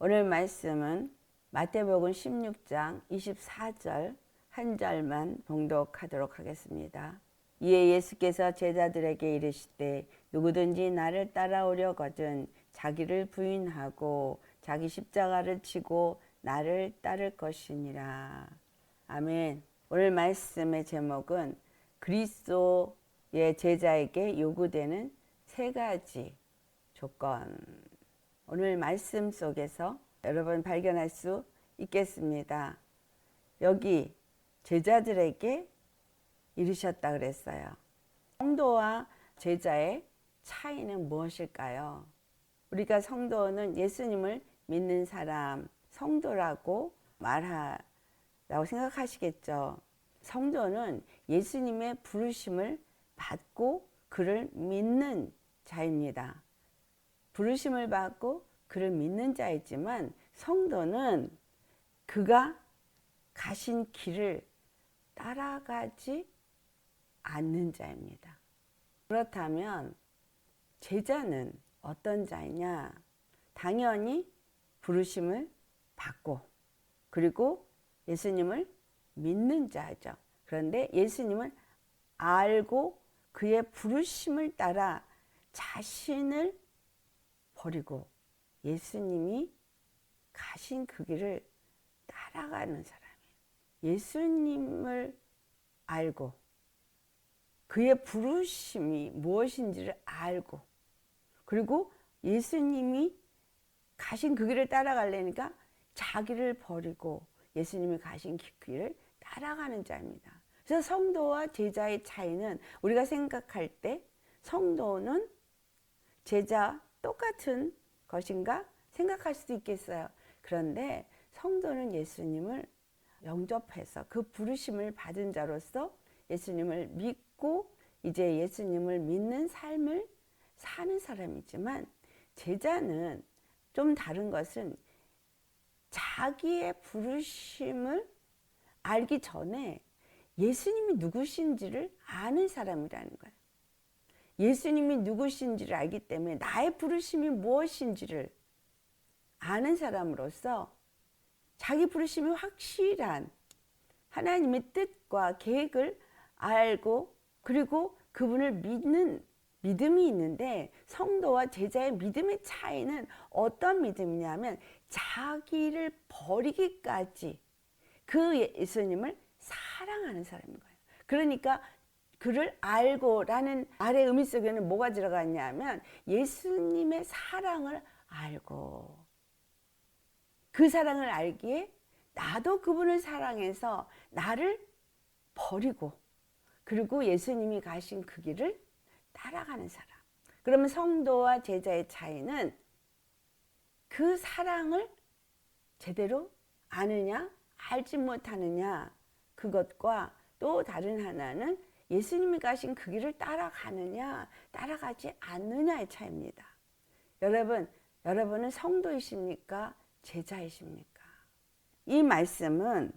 오늘 말씀은 마태복음 16장 24절 한 절만 봉독하도록 하겠습니다. 이에 예수께서 제자들에게 이르시되 누구든지 나를 따라오려거든 자기를 부인하고 자기 십자가를 지고 나를 따를 것이니라. 아멘. 오늘 말씀의 제목은 그리스도의 제자에게 요구되는 세 가지 조건. 오늘 말씀 속에서 여러분 발견할 수 있겠습니다. 여기 제자들에게 이르셨다 그랬어요. 성도와 제자의 차이는 무엇일까요? 우리가 성도는 예수님을 믿는 사람, 성도라고 말하라고 생각하시겠죠. 성도는 예수님의 부르심을 받고 그를 믿는 자입니다. 부르심을 받고 그를 믿는 자이지만 성도는 그가 가신 길을 따라가지 않는 자입니다. 그렇다면 제자는 어떤 자이냐? 당연히 부르심을 받고 그리고 예수님을 믿는 자죠. 그런데 예수님을 알고 그의 부르심을 따라 자신을 버리고 예수님이 가신 그 길을 따라가는 사람이에요. 예수님을 알고 그의 부르심이 무엇인지를 알고 그리고 예수님이 가신 그 길을 따라가려니까 자기를 버리고 예수님이 가신 그 길을 따라가는 자입니다. 그래서 성도와 제자의 차이는 우리가 생각할 때 성도는 제자 똑같은 것인가 생각할 수도 있겠어요. 그런데 성도는 예수님을 영접해서 그 부르심을 받은 자로서 예수님을 믿고 이제 예수님을 믿는 삶을 사는 사람이지만 제자는 좀 다른 것은 자기의 부르심을 알기 전에 예수님이 누구신지를 아는 사람이라는 거예요. 예수님이 누구신지를 알기 때문에 나의 부르심이 무엇인지를 아는 사람으로서 자기 부르심이 확실한 하나님의 뜻과 계획을 알고 그리고 그분을 믿는 믿음이 있는데 성도와 제자의 믿음의 차이는 어떤 믿음이냐면 자기를 버리기까지 그 예수님을 사랑하는 사람인 거예요. 그러니까 그를 알고라는 말의 의미 속에는 뭐가 들어갔냐면 예수님의 사랑을 알고 그 사랑을 알기에 나도 그분을 사랑해서 나를 버리고 그리고 예수님이 가신 그 길을 따라가는 사람. 그러면 성도와 제자의 차이는 그 사랑을 제대로 아느냐 알지 못하느냐 그것과 또 다른 하나는 예수님이 가신 그 길을 따라가느냐 따라가지 않느냐의 차이입니다. 여러분은 성도이십니까? 제자이십니까? 이 말씀은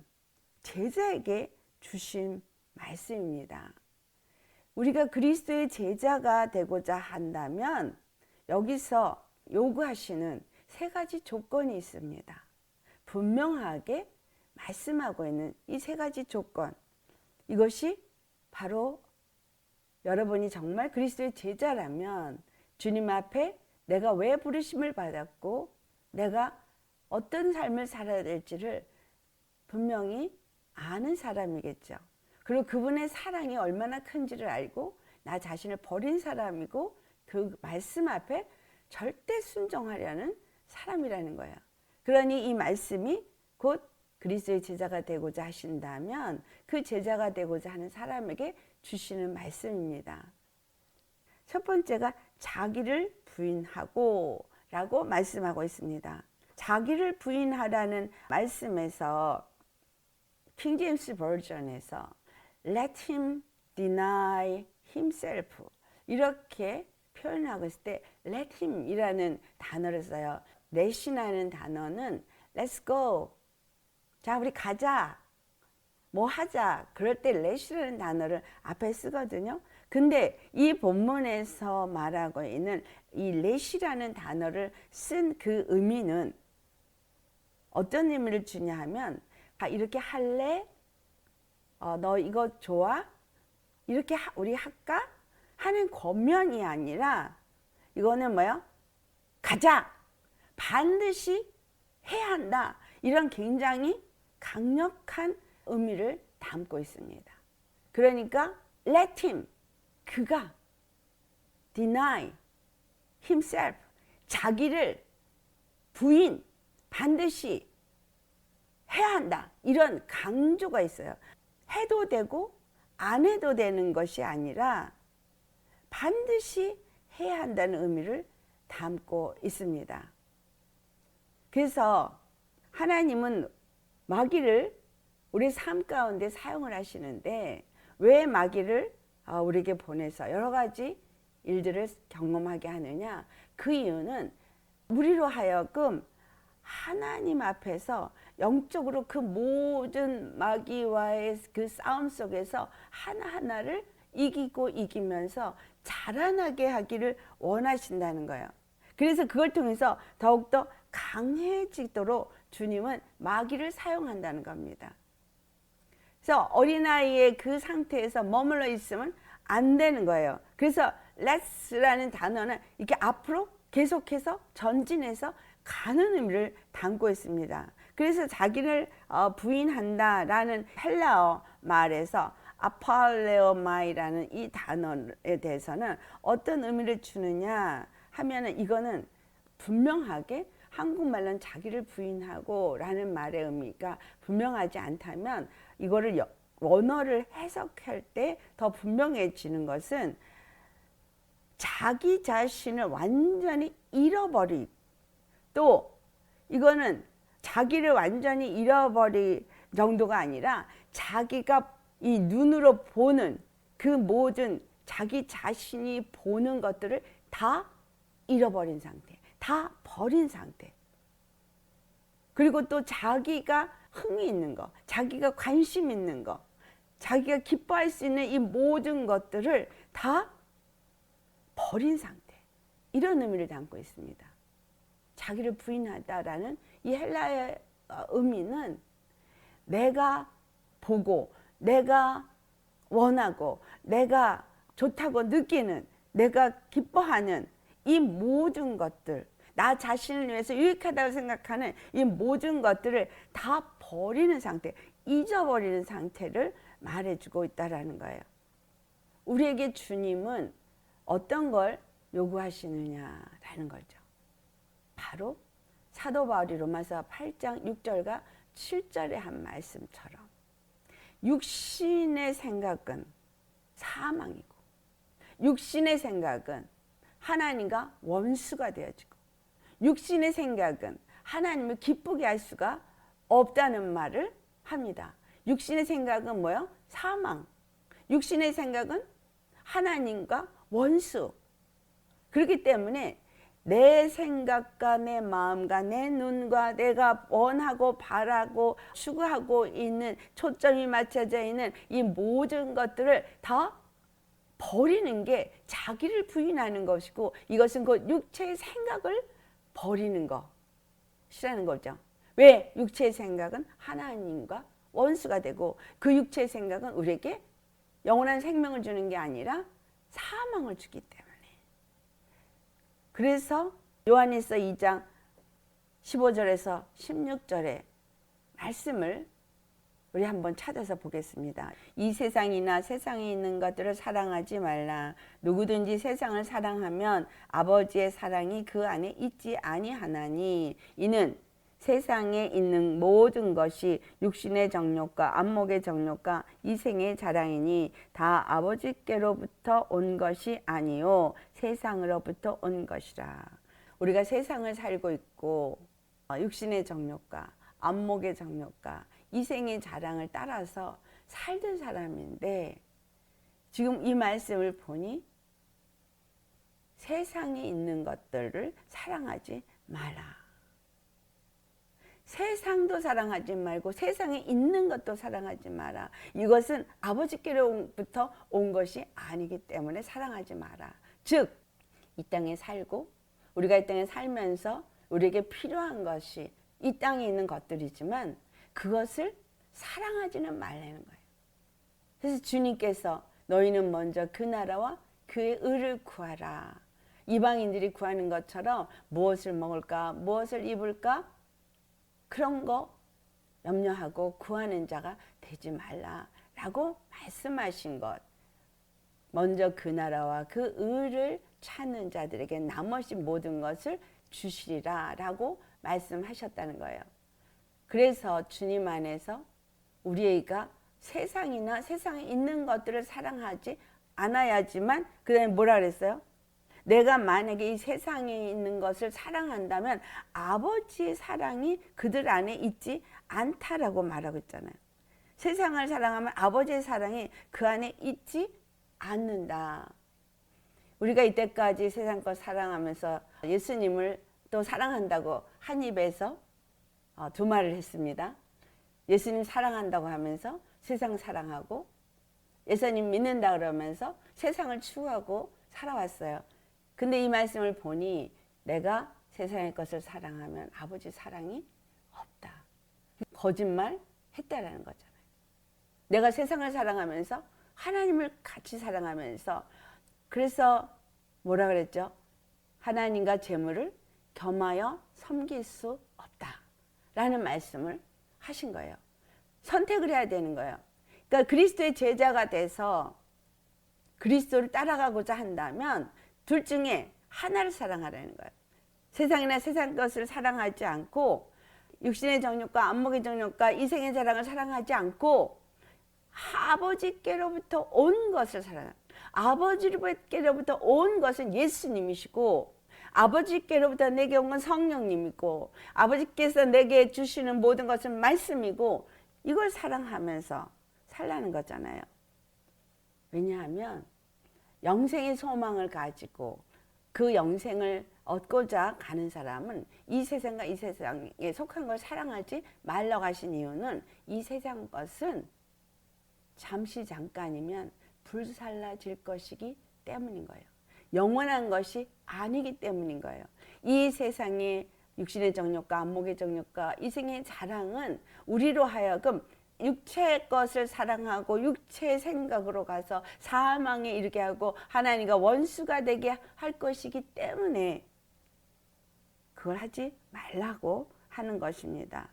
제자에게 주신 말씀입니다. 우리가 그리스도의 제자가 되고자 한다면 여기서 요구하시는 세 가지 조건이 있습니다. 분명하게 말씀하고 있는 이 세 가지 조건, 이것이 바로 여러분이 정말 그리스도의 제자라면 주님 앞에 내가 왜 부르심을 받았고 내가 어떤 삶을 살아야 될지를 분명히 아는 사람이겠죠. 그리고 그분의 사랑이 얼마나 큰지를 알고 나 자신을 버린 사람이고 그 말씀 앞에 절대 순종하려는 사람이라는 거예요. 그러니 이 말씀이 곧 그리스도의 제자가 되고자 하신다면 그 제자가 되고자 하는 사람에게 주시는 말씀입니다. 첫 번째가 자기를 부인하고 라고 말씀하고 있습니다. 자기를 부인하라는 말씀에서 킹 제임스 버전에서 let him deny himself 이렇게 표현하고 있을 때 let him 이라는 단어를 써요. let이라는 단어는 let's go 자 우리 가자 뭐 하자 그럴 때 let이라는 단어를 앞에 쓰거든요. 근데 이 본문에서 말하고 있는 이 let이라는 단어를 쓴 그 의미는 어떤 의미를 주냐 하면 이렇게 할래? 너 이거 좋아? 이렇게 우리 할까? 하는 권면이 아니라 이거는 뭐요? 가자! 반드시 해야 한다. 이런 굉장히 강력한 의미를 담고 있습니다. 그러니까 let him, 그가 deny himself, 자기를 부인, 반드시 해야 한다. 이런 강조가 있어요. 해도 되고 안 해도 되는 것이 아니라 반드시 해야 한다는 의미를 담고 있습니다. 그래서 하나님은 마귀를 우리 삶 가운데 사용을 하시는데 왜 마귀를 우리에게 보내서 여러 가지 일들을 경험하게 하느냐? 그 이유는 우리로 하여금 하나님 앞에서 영적으로 그 모든 마귀와의 그 싸움 속에서 하나하나를 이기면서 자라나게 하기를 원하신다는 거예요. 그래서 그걸 통해서 더욱더 강해지도록 주님은 마귀를 사용한다는 겁니다. 그래서 어린아이의 그 상태에서 머물러 있으면 안 되는 거예요. 그래서 let's라는 단어는 이렇게 앞으로 계속해서 전진해서 가는 의미를 담고 있습니다. 그래서 자기를 부인한다라는 헬라어 말에서 아팔레오마이라는 이 단어에 대해서는 어떤 의미를 주느냐 하면은 이거는 분명하게 한국말로는 자기를 부인하고 라는 말의 의미가 분명하지 않다면 이거를 원어를 해석할 때 더 분명해지는 것은 자기 자신을 완전히 잃어버리, 또 이거는 자기를 완전히 잃어버릴 정도가 아니라 자기가 이 눈으로 보는 그 모든 자기 자신이 보는 것들을 다 잃어버린 상태, 다 버린 상태. 그리고 또 자기가 흥이 있는 거, 자기가 관심 있는 거, 자기가 기뻐할 수 있는 이 모든 것들을 다 버린 상태. 이런 의미를 담고 있습니다. 자기를 부인하다라는 이 헬라의 의미는 내가 보고 내가 원하고 내가 좋다고 느끼는, 내가 기뻐하는 이 모든 것들, 나 자신을 위해서 유익하다고 생각하는 이 모든 것들을 다 버리는 상태, 잊어버리는 상태를 말해주고 있다라는 거예요. 우리에게 주님은 어떤 걸 요구하시느냐라는 거죠. 바로 사도 바울이 로마서 8장 6절과 7절의 한 말씀처럼 육신의 생각은 사망이고 육신의 생각은 하나님과 원수가 되어지고 육신의 생각은 하나님을 기쁘게 할 수가 없다는 말을 합니다. 육신의 생각은 뭐요? 사망. 육신의 생각은 하나님과 원수. 그렇기 때문에 내 생각과 내 마음과 내 눈과 내가 원하고 바라고 추구하고 있는 초점이 맞춰져 있는 이 모든 것들을 다 버리는 게 자기를 부인하는 것이고, 이것은 그 육체의 생각을 버리는 것이라는 거죠. 왜? 육체의 생각은 하나님과 원수가 되고 그 육체의 생각은 우리에게 영원한 생명을 주는 게 아니라 사망을 주기 때문에. 그래서 요한일서 2장 15절에서 16절의 말씀을 우리 한번 찾아서 보겠습니다. 이 세상이나 세상에 있는 것들을 사랑하지 말라. 누구든지 세상을 사랑하면 아버지의 사랑이 그 안에 있지 아니하나니. 이는 세상에 있는 모든 것이 육신의 정욕과 안목의 정욕과 이생의 자랑이니 다 아버지께로부터 온 것이 아니요 세상으로부터 온 것이라. 우리가 세상을 살고 있고 육신의 정욕과 안목의 정욕과 이생의 자랑을 따라서 살던 사람인데, 지금 이 말씀을 보니 세상에 있는 것들을 사랑하지 마라. 세상도 사랑하지 말고 세상에 있는 것도 사랑하지 마라. 이것은 아버지께로부터 온 것이 아니기 때문에 사랑하지 마라. 즉, 이 땅에 살고 우리가 이 땅에 살면서 우리에게 필요한 것이 이 땅에 있는 것들이지만 그것을 사랑하지는 말라는 거예요. 그래서 주님께서 너희는 먼저 그 나라와 그의 의를 구하라. 이방인들이 구하는 것처럼 무엇을 먹을까, 무엇을 입을까, 그런 거 염려하고 구하는 자가 되지 말라라고 말씀하신 것. 먼저 그 나라와 그 의를 찾는 자들에게 나머지 모든 것을 주시리라 라고 말씀하셨다는 거예요. 그래서 주님 안에서 우리가 세상이나 세상에 있는 것들을 사랑하지 않아야지만, 그 다음에 뭐라 그랬어요? 내가 만약에 이 세상에 있는 것을 사랑한다면 아버지의 사랑이 그들 안에 있지 않다라고 말하고 있잖아요. 세상을 사랑하면 아버지의 사랑이 그 안에 있지 않는다. 우리가 이때까지 세상 것 사랑하면서 예수님을 또 사랑한다고 한 입에서 두 말을 했습니다. 예수님 사랑한다고 하면서 세상 사랑하고, 예수님 믿는다 그러면서 세상을 추구하고 살아왔어요. 근데 이 말씀을 보니 내가 세상의 것을 사랑하면 아버지 사랑이 없다. 거짓말 했다라는 거잖아요. 내가 세상을 사랑하면서 하나님을 같이 사랑하면서, 그래서 뭐라 그랬죠? 하나님과 재물을 겸하여 섬길 수 없다라는 말씀을 하신 거예요. 선택을 해야 되는 거예요. 그러니까 그리스도의 제자가 돼서 그리스도를 따라가고자 한다면 둘 중에 하나를 사랑하라는 거예요. 세상이나 세상 것을 사랑하지 않고, 육신의 정욕과 안목의 정욕과 이생의 자랑을 사랑하지 않고, 아버지께로부터 온 것을 사랑합니다. 아버지께로부터 온 것은 예수님이시고, 아버지께로부터 내게 온 건 성령님이고, 아버지께서 내게 주시는 모든 것은 말씀이고, 이걸 사랑하면서 살라는 거잖아요. 왜냐하면 영생의 소망을 가지고 그 영생을 얻고자 가는 사람은 이 세상과 이 세상에 속한 걸 사랑하지 말라고 하신 이유는, 이 세상 것은 잠시 잠깐이면 불살라질 것이기 때문인 거예요. 영원한 것이 아니기 때문인 거예요. 이 세상의 육신의 정욕과 안목의 정욕과 이생의 자랑은 우리로 하여금 육체의 것을 사랑하고 육체의 생각으로 가서 사망에 이르게 하고 하나님과 원수가 되게 할 것이기 때문에 그걸 하지 말라고 하는 것입니다.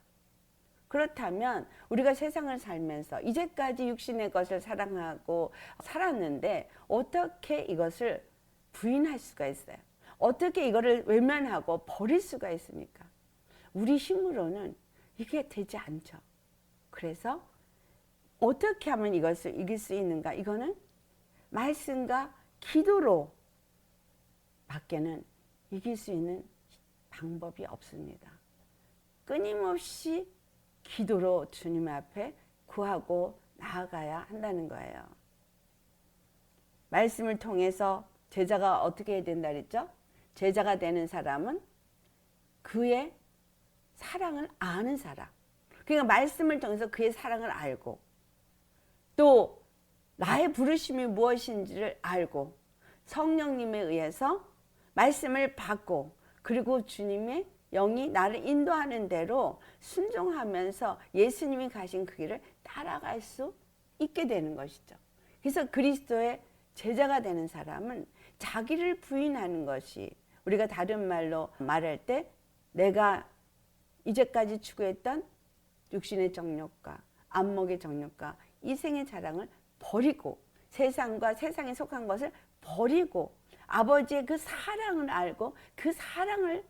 그렇다면 우리가 세상을 살면서 이제까지 육신의 것을 사랑하고 살았는데 어떻게 이것을 부인할 수가 있어요? 어떻게 이거를 외면하고 버릴 수가 있습니까? 우리 힘으로는 이게 되지 않죠. 그래서 어떻게 하면 이것을 이길 수 있는가? 이거는 말씀과 기도로 밖에는 이길 수 있는 방법이 없습니다. 끊임없이 기도로 주님 앞에 구하고 나아가야 한다는 거예요. 말씀을 통해서 제자가 어떻게 해야 된다 그랬죠? 제자가 되는 사람은 그의 사랑을 아는 사람. 그러니까 말씀을 통해서 그의 사랑을 알고, 또 나의 부르심이 무엇인지를 알고, 성령님에 의해서 말씀을 받고, 그리고 주님의 영이 나를 인도하는 대로 순종하면서 예수님이 가신 그 길을 따라갈 수 있게 되는 것이죠. 그래서 그리스도의 제자가 되는 사람은 자기를 부인하는 것이, 우리가 다른 말로 말할 때 내가 이제까지 추구했던 육신의 정욕과 안목의 정욕과 이생의 자랑을 버리고, 세상과 세상에 속한 것을 버리고, 아버지의 그 사랑을 알고 그 사랑을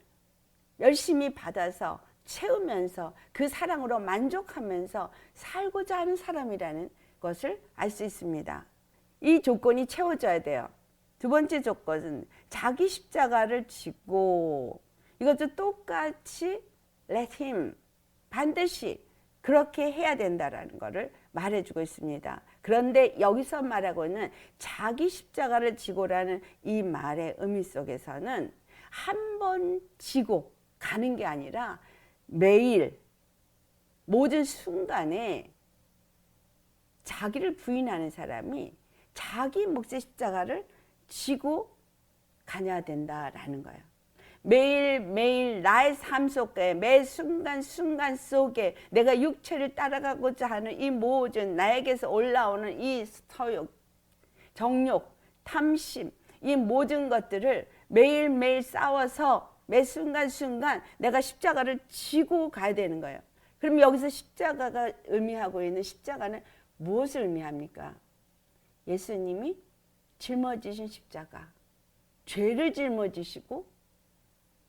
열심히 받아서 채우면서 그 사랑으로 만족하면서 살고자 하는 사람이라는 것을 알 수 있습니다. 이 조건이 채워져야 돼요. 두 번째 조건은 자기 십자가를 지고, 이것도 똑같이 let him, 반드시 그렇게 해야 된다라는 것을 말해주고 있습니다. 그런데 여기서 말하고 있는 자기 십자가를 지고라는 이 말의 의미 속에서는 한 번 지고 가는 게 아니라 매일 모든 순간에 자기를 부인하는 사람이 자기 몫의 십자가를 지고 가야 된다라는 거예요. 매일매일 나의 삶 속에 매 순간순간 속에 내가 육체를 따라가고자 하는 이 모든 나에게서 올라오는 이 서욕, 정욕, 탐심, 이 모든 것들을 매일매일 싸워서 매 순간순간 내가 십자가를 지고 가야 되는 거예요. 그럼 여기서 십자가가 의미하고 있는 십자가는 무엇을 의미합니까? 예수님이 짊어지신 십자가, 죄를 짊어지시고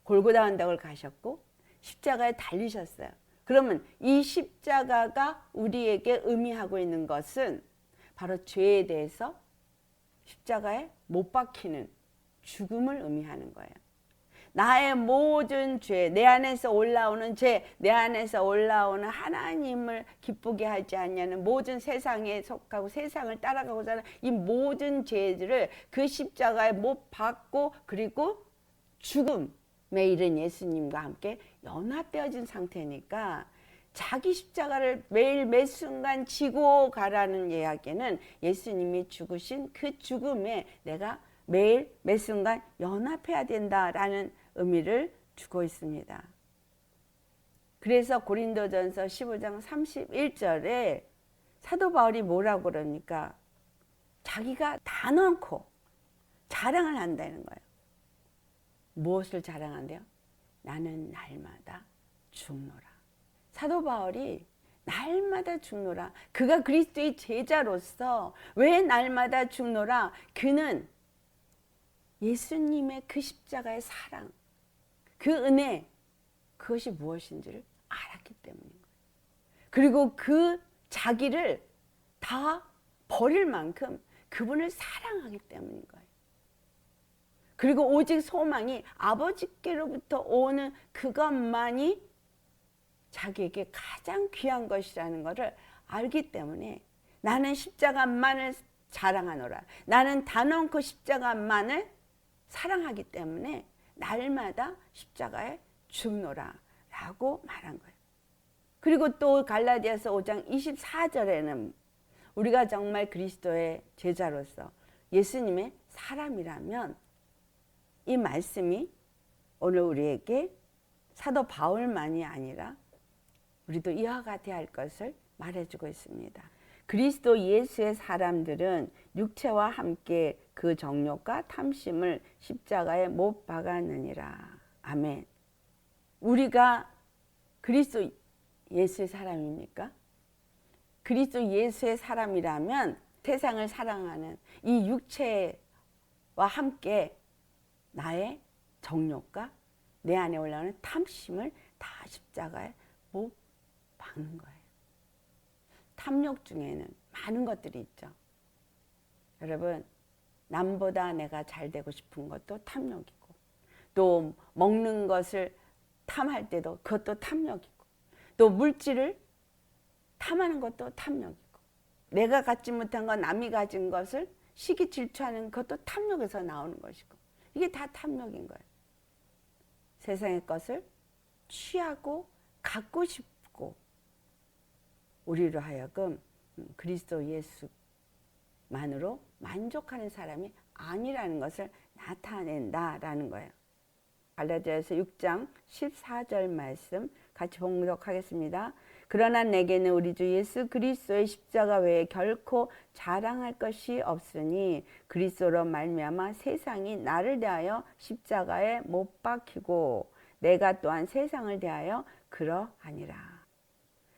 골고다 언덕을 가셨고 십자가에 달리셨어요. 그러면 이 십자가가 우리에게 의미하고 있는 것은 바로 죄에 대해서 십자가에 못 박히는 죽음을 의미하는 거예요. 나의 모든 죄, 내 안에서 올라오는 죄, 내 안에서 올라오는 하나님을 기쁘게 하지 않냐는 모든 세상에 속하고 세상을 따라가고자 하는 이 모든 죄들을 그 십자가에 못 박고 그리고 죽음에 이른 예수님과 함께 연합되어진 상태니까 자기 십자가를 매일 매 순간 지고 가라는 이야기는 예수님이 죽으신 그 죽음에 내가 매일 매 순간 연합해야 된다라는 의미를 주고 있습니다. 그래서 고린도전서 15장 31절에 사도 바울이 뭐라고 그러니까 자기가 다 넣고 자랑을 한다는 거예요. 무엇을 자랑한대요? 나는 날마다 죽노라. 사도 바울이 날마다 죽노라. 그가 그리스도의 제자로서 왜 날마다 죽노라? 그는 예수님의 그 십자가의 사랑, 그 은혜, 그것이 무엇인지를 알았기 때문인 거예요. 그리고 그 자기를 다 버릴 만큼 그분을 사랑하기 때문인 거예요. 그리고 오직 소망이 아버지께로부터 오는 그것만이 자기에게 가장 귀한 것이라는 것을 알기 때문에 나는 십자가만을 자랑하노라. 나는 단언코 십자가만을 사랑하기 때문에 날마다 십자가에 죽노라 라고 말한 거예요. 그리고 또 갈라디아서 5장 24절에는 우리가 정말 그리스도의 제자로서 예수님의 사람이라면 이 말씀이 오늘 우리에게 사도 바울만이 아니라 우리도 이와 같아야 할 것을 말해주고 있습니다. 그리스도 예수의 사람들은 육체와 함께 그 정욕과 탐심을 십자가에 못 박았느니라. 아멘. 우리가 그리스도 예수의 사람입니까? 그리스도 예수의 사람이라면 세상을 사랑하는 이 육체와 함께 나의 정욕과 내 안에 올라오는 탐심을 다 십자가에 못 박는 거예요. 탐욕 중에는 많은 것들이 있죠. 여러분, 남보다 내가 잘 되고 싶은 것도 탐욕이고, 또 먹는 것을 탐할 때도 그것도 탐욕이고, 또 물질을 탐하는 것도 탐욕이고, 내가 갖지 못한 것 남이 가진 것을 시기 질투하는 것도 탐욕에서 나오는 것이고, 이게 다 탐욕인 거예요. 세상의 것을 취하고 갖고 싶고 우리로 하여금 그리스도 예수만으로 만족하는 사람이 아니라는 것을 나타낸다라는 거예요. 갈라디아서 6장 14절 말씀 같이 봉독하겠습니다. 그러나 내게는 우리 주 예수 그리스도의 십자가 외에 결코 자랑할 것이 없으니 그리스도로 말미암아 세상이 나를 대하여 십자가에 못 박히고 내가 또한 세상을 대하여 그러하니라.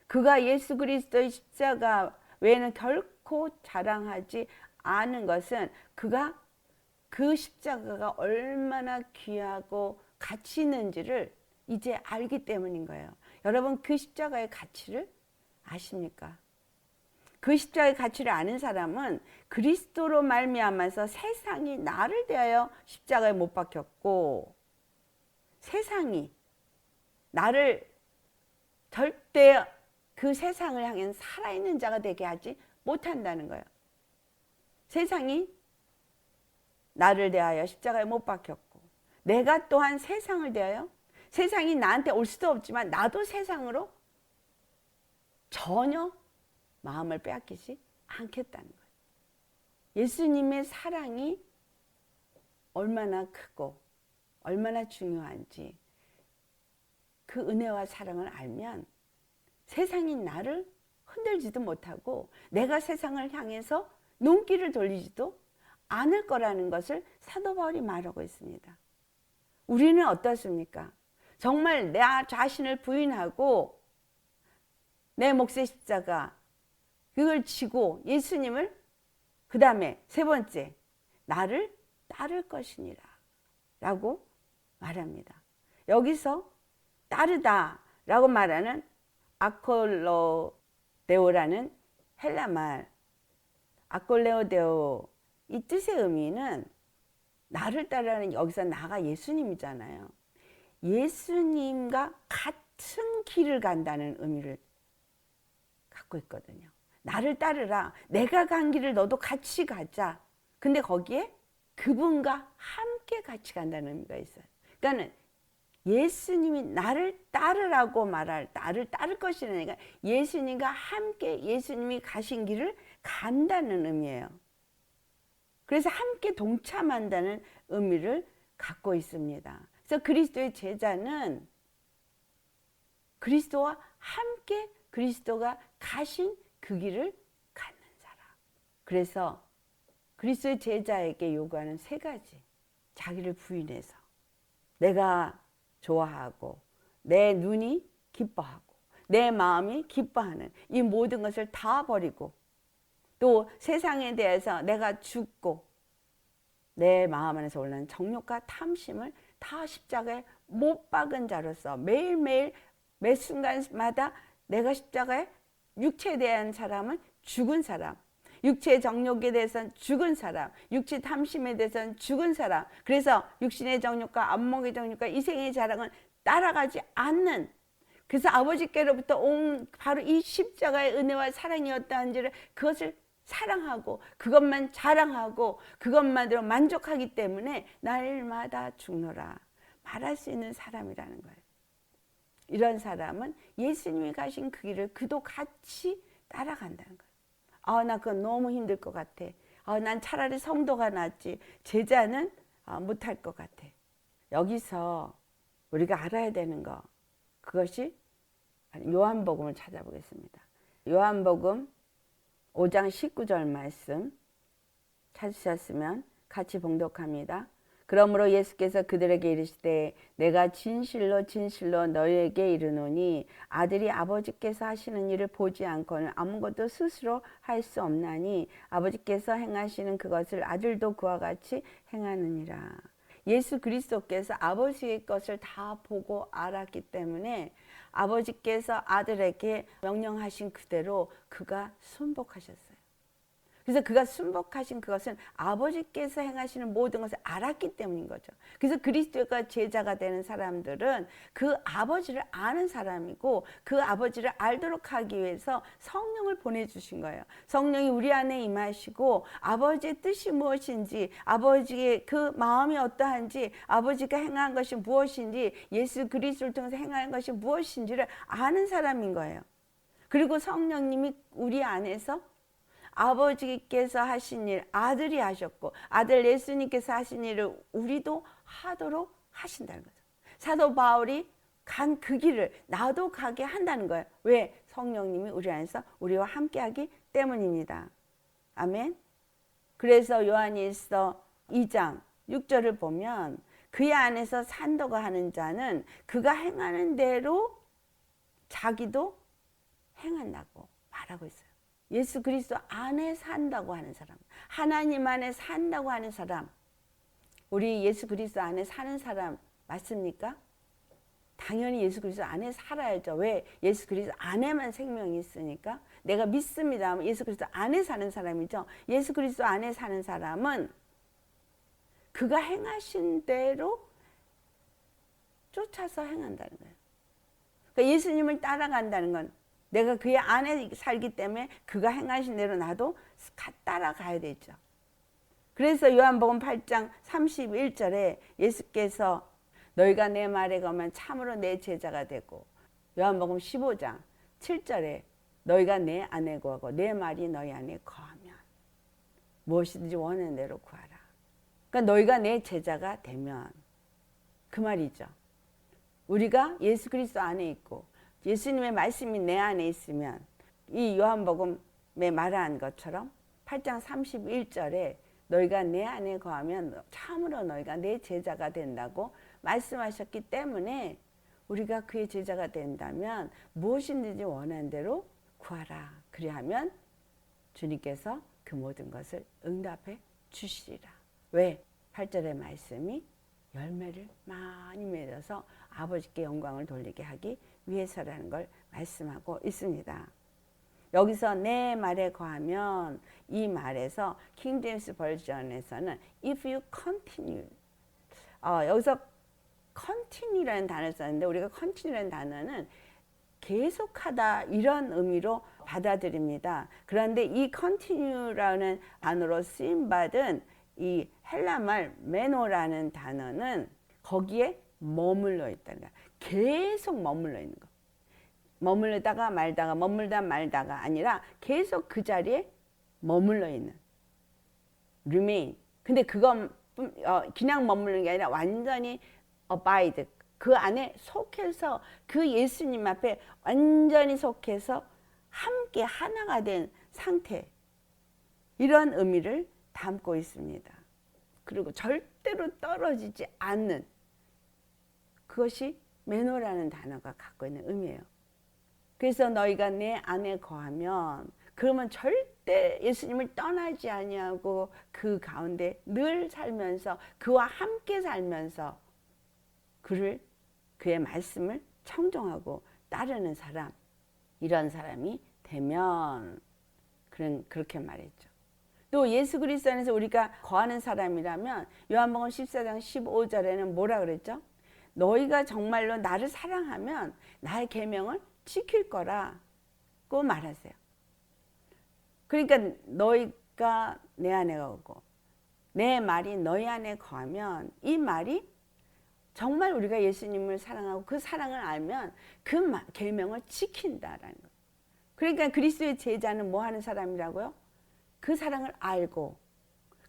그가 예수 그리스도의 십자가 외에는 결코 자랑하지 않은 것은 그가 그 십자가가 얼마나 귀하고 가치 있는지를 이제 알기 때문인 거예요. 여러분, 그 십자가의 가치를 아십니까? 그 십자가의 가치를 아는 사람은 그리스도로 말미암아서 세상이 나를 대하여 십자가에 못 박혔고 세상이 나를 절대 그 세상을 향해 살아있는 자가 되게 하지 못한다는 거예요. 세상이 나를 대하여 십자가에 못 박혔고 내가 또한 세상을 대하여 세상이 나한테 올 수도 없지만 나도 세상으로 전혀 마음을 빼앗기지 않겠다는 거예요. 예수님의 사랑이 얼마나 크고 얼마나 중요한지 그 은혜와 사랑을 알면 세상이 나를 흔들지도 못하고 내가 세상을 향해서 눈길을 돌리지도 않을 거라는 것을 사도 바울이 말하고 있습니다. 우리는 어떻습니까? 정말 내 자신을 부인하고 내 몫의 십자가 그걸 지고 예수님을 그 다음에 세 번째 나를 따를 것이니라 라고 말합니다. 여기서 따르다 라고 말하는 아콜로데오라는 헬라말 아콜레오데오 이 뜻의 의미는 나를 따르는 여기서 나가 예수님이잖아요. 예수님과 같은 길을 간다는 의미를 갖고 있거든요. 나를 따르라. 내가 간 길을 너도 같이 가자. 근데 거기에 그분과 함께 같이 간다는 의미가 있어요. 그러니까 예수님이 나를 따르라고 말할 나를 따를 것이라니까 예수님과 함께 예수님이 가신 길을 간다는 의미예요. 그래서 함께 동참한다는 의미를 갖고 있습니다. 그래서 그리스도의 제자는 그리스도와 함께 그리스도가 가신 그 길을 가는 사람. 그래서 그리스도의 제자에게 요구하는 세 가지. 자기를 부인해서 내가 좋아하고 내 눈이 기뻐하고 내 마음이 기뻐하는 이 모든 것을 다 버리고 또 세상에 대해서 내가 죽고 내 마음 안에서 올라오는 정욕과 탐심을 다 십자가에 못 박은 자로서 매일매일 매 순간마다 내가 십자가에 육체에 대한 사람은 죽은 사람, 육체의 정욕에 대해서는 죽은 사람, 육체 탐심에 대해서는 죽은 사람. 그래서 육신의 정욕과 안목의 정욕과 이생의 자랑은 따라가지 않는, 그래서 아버지께로부터 온 바로 이 십자가의 은혜와 사랑이었다는지를 그것을 사랑하고 그것만 자랑하고 그것만으로 만족하기 때문에 날마다 죽노라 말할 수 있는 사람이라는 거예요. 이런 사람은 예수님이 가신 그 길을 그도 같이 따라간다는 거예요. 나 그건 너무 힘들 것 같아. 난 차라리 성도가 낫지. 제자는 못할 것 같아. 여기서 우리가 알아야 되는 거, 그것이 요한복음을 찾아보겠습니다. 요한복음 5장 19절 말씀 찾으셨으면 같이 봉독합니다. 그러므로 예수께서 그들에게 이르시되 내가 진실로 진실로 너희에게 이르노니 아들이 아버지께서 하시는 일을 보지 않고는 아무것도 스스로 할 수 없나니 아버지께서 행하시는 그것을 아들도 그와 같이 행하느니라. 예수 그리스도께서 아버지의 것을 다 보고 알았기 때문에 아버지께서 아들에게 명령하신 그대로 그가 순복하셨어요. 그래서 그가 순복하신 그것은 아버지께서 행하시는 모든 것을 알았기 때문인 거죠. 그래서 그리스도가 제자가 되는 사람들은 그 아버지를 아는 사람이고 그 아버지를 알도록 하기 위해서 성령을 보내주신 거예요. 성령이 우리 안에 임하시고 아버지의 뜻이 무엇인지, 아버지의 그 마음이 어떠한지, 아버지가 행한 것이 무엇인지, 예수 그리스도를 통해서 행한 것이 무엇인지를 아는 사람인 거예요. 그리고 성령님이 우리 안에서 아버지께서 하신 일 아들이 하셨고 아들 예수님께서 하신 일을 우리도 하도록 하신다는 거죠. 사도 바울이 간 그 길을 나도 가게 한다는 거예요. 왜? 성령님이 우리 안에서 우리와 함께하기 때문입니다. 아멘. 그래서 요한일서 2장 6절을 보면 그의 안에서 산다고 하는 자는 그가 행하는 대로 자기도 행한다고 말하고 있어요. 예수 그리스도 안에 산다고 하는 사람, 하나님 안에 산다고 하는 사람, 우리 예수 그리스도 안에 사는 사람 맞습니까? 당연히 예수 그리스도 안에 살아야죠. 왜? 예수 그리스도 안에만 생명이 있으니까. 내가 믿습니다. 예수 그리스도 안에 사는 사람이죠. 예수 그리스도 안에 사는 사람은 그가 행하신 대로 쫓아서 행한다는 거예요. 그러니까 예수님을 따라간다는 건 내가 그의 안에 살기 때문에 그가 행하신 대로 나도 따라가야 되죠. 그래서 요한복음 8장 31절에 예수께서 너희가 내 말에 거면 참으로 내 제자가 되고, 요한복음 15장 7절에 너희가 내 안에 거하고 내 말이 너희 안에 거하면 무엇이든지 원하는 대로 구하라. 그러니까 너희가 내 제자가 되면 그 말이죠. 우리가 예수 그리스도 안에 있고 예수님의 말씀이 내 안에 있으면 이 요한복음에 말한 것처럼 8장 31절에 너희가 내 안에 거하면 참으로 너희가 내 제자가 된다고 말씀하셨기 때문에 우리가 그의 제자가 된다면 무엇이든지 원하는 대로 구하라. 그리하면 주님께서 그 모든 것을 응답해 주시리라. 왜? 8절의 말씀이 열매를 많이 맺어서 아버지께 영광을 돌리게 하기 위해서라는 걸 말씀하고 있습니다. 여기서 내 말에 거하면 이 말에서 킹 제임스 버전에서는 if you continue 여기서 continue라는 단어를 썼는데 우리가 continue라는 단어는 계속하다 이런 의미로 받아들입니다. 그런데 이 continue라는 단어로 쓰임받은 이 헬라말 메노라는 단어는 거기에 머물러 있다는 거야. 계속 머물러 있는 거. 머물다가 말다가 머물다 말다가 아니라 계속 그 자리에 머물러 있는 remain. 근데 그건 그냥 머무르는 게 아니라 완전히 abide. 그 안에 속해서 그 예수님 앞에 완전히 속해서 함께 하나가 된 상태. 이런 의미를 담고 있습니다. 그리고 절대로 떨어지지 않는 그것이 메노라는 단어가 갖고 있는 의미예요. 그래서 너희가 내 안에 거하면 그러면 절대 예수님을 떠나지 아니하고 그 가운데 늘 살면서 그와 함께 살면서 그의 말씀을 청종하고 따르는 사람, 이런 사람이 되면 그렇게 말했죠. 또 예수 그리스도 안에서 우리가 거하는 사람이라면 요한복음 14장 15절에는 뭐라 그랬죠? 너희가 정말로 나를 사랑하면 나의 계명을 지킬 거라고 말하세요. 그러니까 너희가 내 안에 거하고 내 말이 너희 안에 거하면 이 말이 정말 우리가 예수님을 사랑하고 그 사랑을 알면 그 계명을 지킨다라는 거예요. 그러니까 그리스도의 제자는 뭐 하는 사람이라고요? 그 사랑을 알고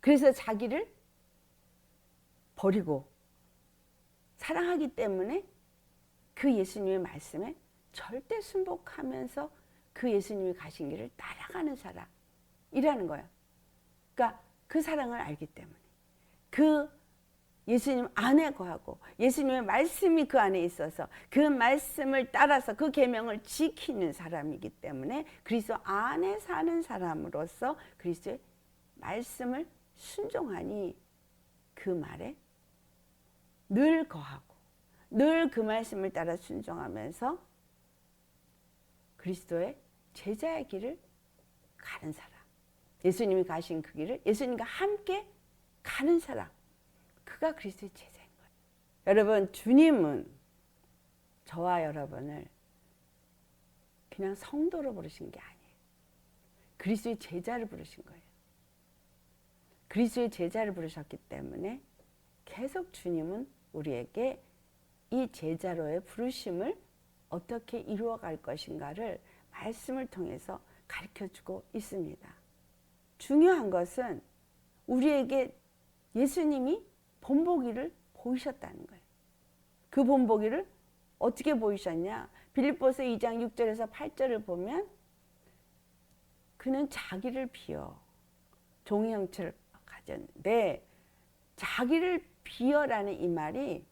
그래서 자기를 버리고 사랑하기 때문에 그 예수님의 말씀에 절대 순복하면서 그 예수님이 가신 길을 따라가는 사람이라는 거예요. 그러니까 그 사랑을 알기 때문에 그 예수님 안에 거하고 예수님의 말씀이 그 안에 있어서 그 말씀을 따라서 그 계명을 지키는 사람이기 때문에 그리스도 안에 사는 사람으로서 그리스도의 말씀을 순종하니 그 말에 늘 거하고 늘 그 말씀을 따라 순종하면서 그리스도의 제자의 길을 가는 사람, 예수님이 가신 그 길을 예수님과 함께 가는 사람, 그가 그리스도의 제자인 거예요. 여러분, 주님은 저와 여러분을 그냥 성도로 부르신 게 아니에요. 그리스도의 제자를 부르신 거예요. 그리스도의 제자를 부르셨기 때문에 계속 주님은 우리에게 이 제자로의 부르심을 어떻게 이루어갈 것인가를 말씀을 통해서 가르쳐주고 있습니다. 중요한 것은 우리에게 예수님이 본보기를 보이셨다는 거예요. 그 본보기를 어떻게 보이셨냐? 빌립보서 2장 6절에서 8절을 보면 그는 자기를 비어 종의 형체를 가졌는데 자기를 비어라는 이 말이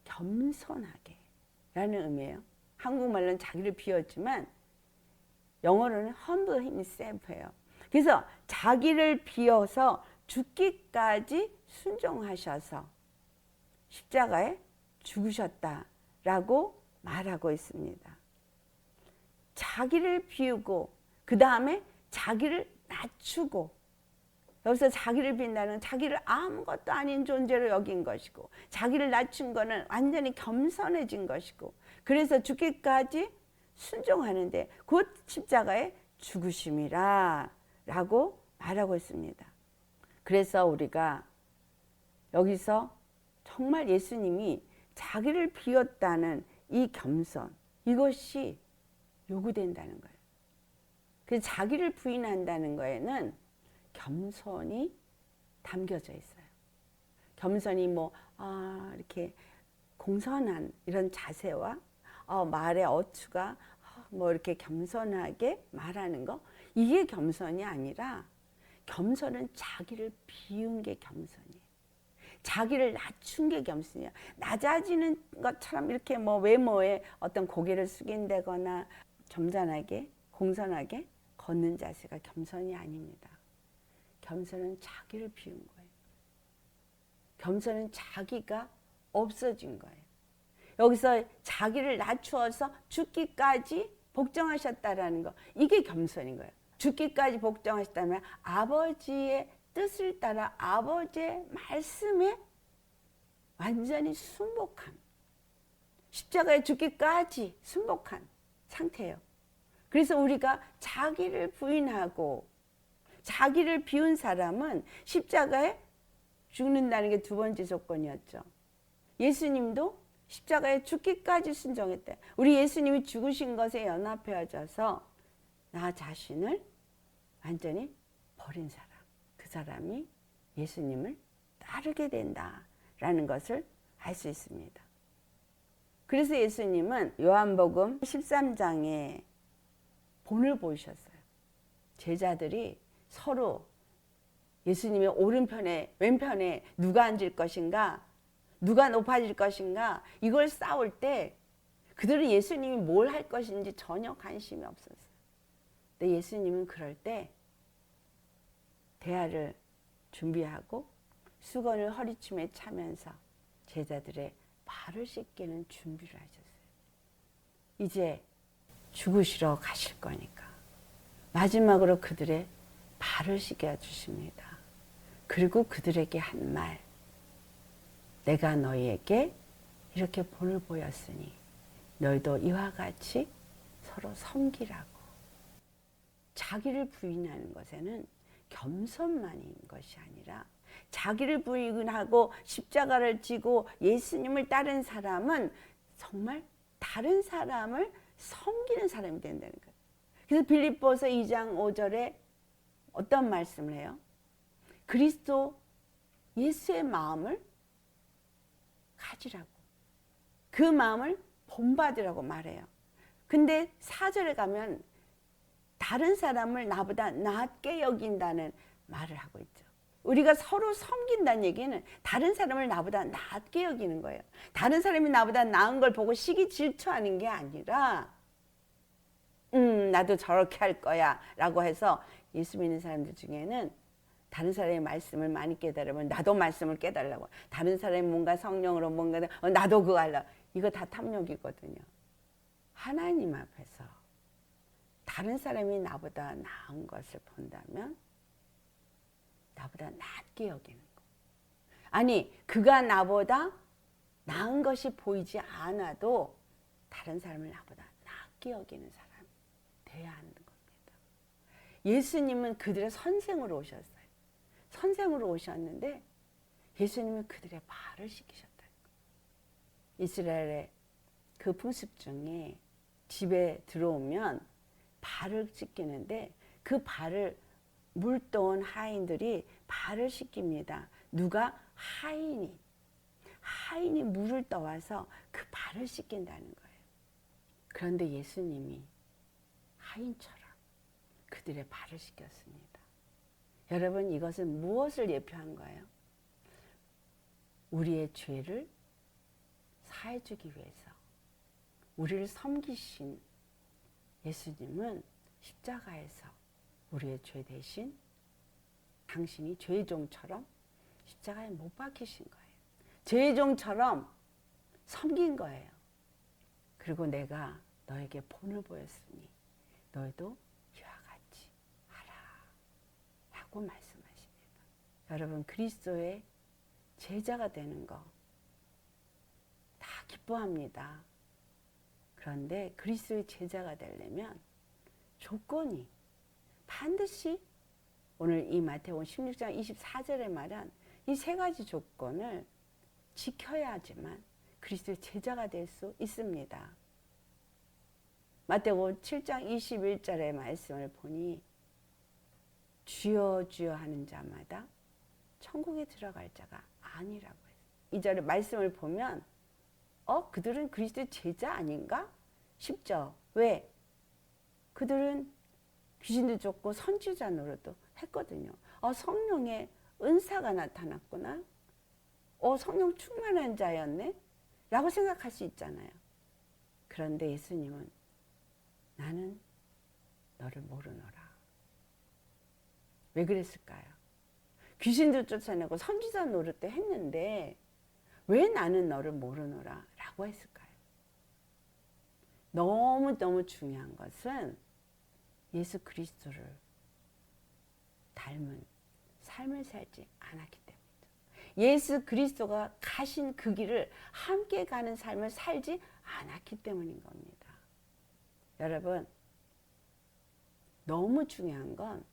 겸손하게 라는 의미예요. 한국말로는 자기를 비웠지만 영어로는 humble himself예요. 그래서 자기를 비워서 죽기까지 순종하셔서 십자가에 죽으셨다라고 말하고 있습니다. 자기를 비우고 그 다음에 자기를 낮추고, 여기서 자기를 빈다는 자기를 아무것도 아닌 존재로 여긴 것이고 자기를 낮춘 거는 완전히 겸손해진 것이고 그래서 죽기까지 순종하는데 곧 십자가에 죽으심이라 라고 말하고 있습니다. 그래서 우리가 여기서 정말 예수님이 자기를 비웠다는 이 겸손, 이것이 요구된다는 거예요. 그래서 자기를 부인한다는 거에는 겸손이 담겨져 있어요. 겸손이 이렇게 공손한 이런 자세와 말의 어투가 이렇게 겸손하게 말하는 거, 이게 겸손이 아니라, 겸손은 자기를 비운 게 겸손이에요. 자기를 낮춘 게 겸손이에요. 낮아지는 것처럼 이렇게 외모에 어떤 고개를 숙인다거나 점잖하게 공손하게 걷는 자세가 겸손이 아닙니다. 겸손은 자기를 비운 거예요. 겸손은 자기가 없어진 거예요. 여기서 자기를 낮추어서 죽기까지 복종하셨다라는 거, 이게 겸손인 거예요. 죽기까지 복종하셨다면 아버지의 뜻을 따라 아버지의 말씀에 완전히 순복한, 십자가에 죽기까지 순복한 상태예요. 그래서 우리가 자기를 부인하고 자기를 비운 사람은 십자가에 죽는다는 게 두 번째 조건이었죠. 예수님도 십자가에 죽기까지 순종했대. 우리 예수님이 죽으신 것에 연합해져서 나 자신을 완전히 버린 사람, 그 사람이 예수님을 따르게 된다라는 것을 알 수 있습니다. 그래서 예수님은 요한복음 13장에 본을 보이셨어요. 제자들이 서로 예수님의 오른편에 왼편에 누가 앉을 것인가, 누가 높아질 것인가, 이걸 싸울 때 그들은 예수님이 뭘 할 것인지 전혀 관심이 없었어요. 근데 예수님은 그럴 때 대화를 준비하고 수건을 허리춤에 차면서 제자들의 발을 씻기는 준비를 하셨어요. 이제 죽으시러 가실 거니까 마지막으로 그들의 발을 씻겨 주십니다. 그리고 그들에게 한 말, 내가 너희에게 이렇게 본을 보였으니 너희도 이와 같이 서로 섬기라고. 자기를 부인하는 것에는 겸손만인 것이 아니라, 자기를 부인하고 십자가를 지고 예수님을 따른 사람은 정말 다른 사람을 섬기는 사람이 된다는 거예요. 그래서 빌립보서 2장 5절에 어떤 말씀을 해요? 그리스도 예수의 마음을 가지라고, 그 마음을 본받으라고 말해요. 근데 4절에 가면 다른 사람을 나보다 낮게 여긴다는 말을 하고 있죠. 우리가 서로 섬긴다는 얘기는 다른 사람을 나보다 낮게 여기는 거예요. 다른 사람이 나보다 나은 걸 보고 시기 질투하는 게 아니라 나도 저렇게 할 거야 라고 해서, 예수 믿는 사람들 중에는 다른 사람의 말씀을 많이 깨달으면 나도 말씀을 깨달으려고, 다른 사람이 뭔가 성령으로 뭔가 나도 그거 하려고, 이거 다 탐욕이거든요. 하나님 앞에서 다른 사람이 나보다 나은 것을 본다면 나보다 낮게 여기는 거. 아니, 그가 나보다 나은 것이 보이지 않아도 다른 사람을 나보다 낮게 여기는 사람 돼야 하는 겁니다. 예수님은 그들의 선생으로 오셨어요. 선생으로 오셨는데 예수님은 그들의 발을 씻기셨다는 거예요. 이스라엘의 그 풍습 중에 집에 들어오면 발을 씻기는데, 그 발을 물떠온 하인들이 발을 씻깁니다. 누가? 하인이 물을 떠와서 그 발을 씻긴다는 거예요. 그런데 예수님이 하인처럼 그들의 발을 씻겼습니다. 여러분, 이것은 무엇을 예표한 거예요? 우리의 죄를 사해주기 위해서 우리를 섬기신 예수님은 십자가에서 우리의 죄 대신 당신이 죄의 종처럼 십자가에 못 박히신 거예요. 죄의 종처럼 섬긴 거예요. 그리고 내가 너에게 본을 보였으니 너희도 이와 같이 하라 라고 말씀하십니다. 여러분, 그리스도의 제자가 되는 거 다 기뻐합니다. 그런데 그리스도의 제자가 되려면 조건이 반드시, 오늘 이 마태복음 16장 24절에 말한 이 세 가지 조건을 지켜야지만 그리스도의 제자가 될 수 있습니다. 마태복음 7장 21절의 말씀을 보니 주여 주여 하는 자마다 천국에 들어갈 자가 아니라고 했어요. 이 절의 말씀을 보면 그들은 그리스도의 제자 아닌가 싶죠. 왜? 그들은 귀신도 쫓고 선지자 노릇도 했거든요. 성령의 은사가 나타났구나. 성령 충만한 자였네. 라고 생각할 수 있잖아요. 그런데 예수님은 나는 너를 모르노라. 왜 그랬을까요? 귀신도 쫓아내고 선지자 노릇도 했는데 왜 나는 너를 모르노라 라고 했을까요? 너무너무 중요한 것은 예수 그리스도를 닮은 삶을 살지 않았기 때문이죠. 예수 그리스도가 가신 그 길을 함께 가는 삶을 살지 않았기 때문인 겁니다. 여러분, 너무 중요한 건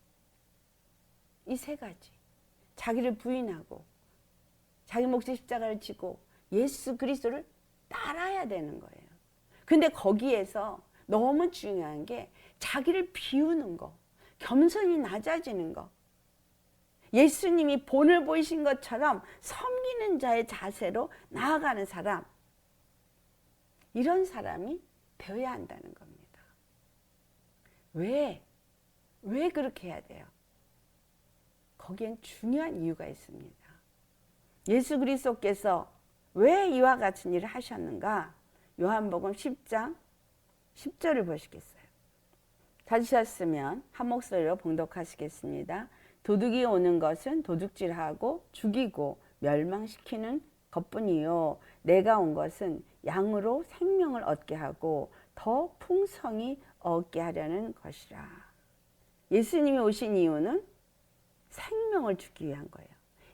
이 세 가지. 자기를 부인하고 자기 몫의 십자가를 지고 예수 그리스도를 따라야 되는 거예요. 근데 거기에서 너무 중요한 게 자기를 비우는 거, 겸손히 낮아지는 거. 예수님이 본을 보이신 것처럼 섬기는 자의 자세로 나아가는 사람. 이런 사람이 되어야 한다는 겁니다. 왜 그렇게 해야 돼요? 거기엔 중요한 이유가 있습니다. 예수 그리스도께서 왜 이와 같은 일을 하셨는가? 요한복음 10장 10절을 보시겠어요? 찾으셨으면 한 목소리로 봉독하시겠습니다. 도둑이 오는 것은 도둑질하고 죽이고 멸망시키는 것뿐이요 내가 온 것은 양으로 생명을 얻게 하고 더 풍성히 얻게 하려는 것이라. 예수님이 오신 이유는 생명을 주기 위한 거예요.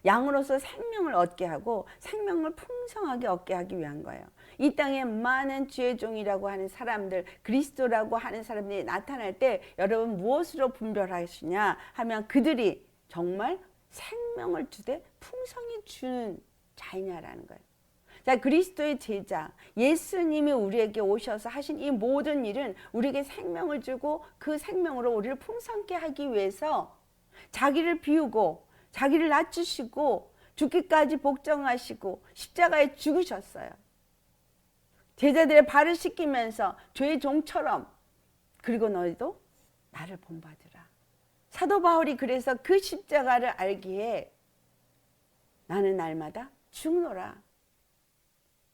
양으로서 생명을 얻게 하고 생명을 풍성하게 얻게 하기 위한 거예요. 이 땅에 많은 주의 종이라고 하는 사람들, 그리스도라고 하는 사람들이 나타날 때 여러분 무엇으로 분별하시냐 하면 그들이 정말 생명을 주되 풍성히 주는 자이냐라는 거예요. 자, 그리스도의 제자, 예수님이 우리에게 오셔서 하신 이 모든 일은 우리에게 생명을 주고 그 생명으로 우리를 풍성케 하기 위해서 자기를 비우고 자기를 낮추시고 죽기까지 복종하시고 십자가에 죽으셨어요. 제자들의 발을 씻기면서 죄의 종처럼 그리고 너희도 나를 본받으라. 사도 바울이 그래서 그 십자가를 알기에 나는 날마다 죽노라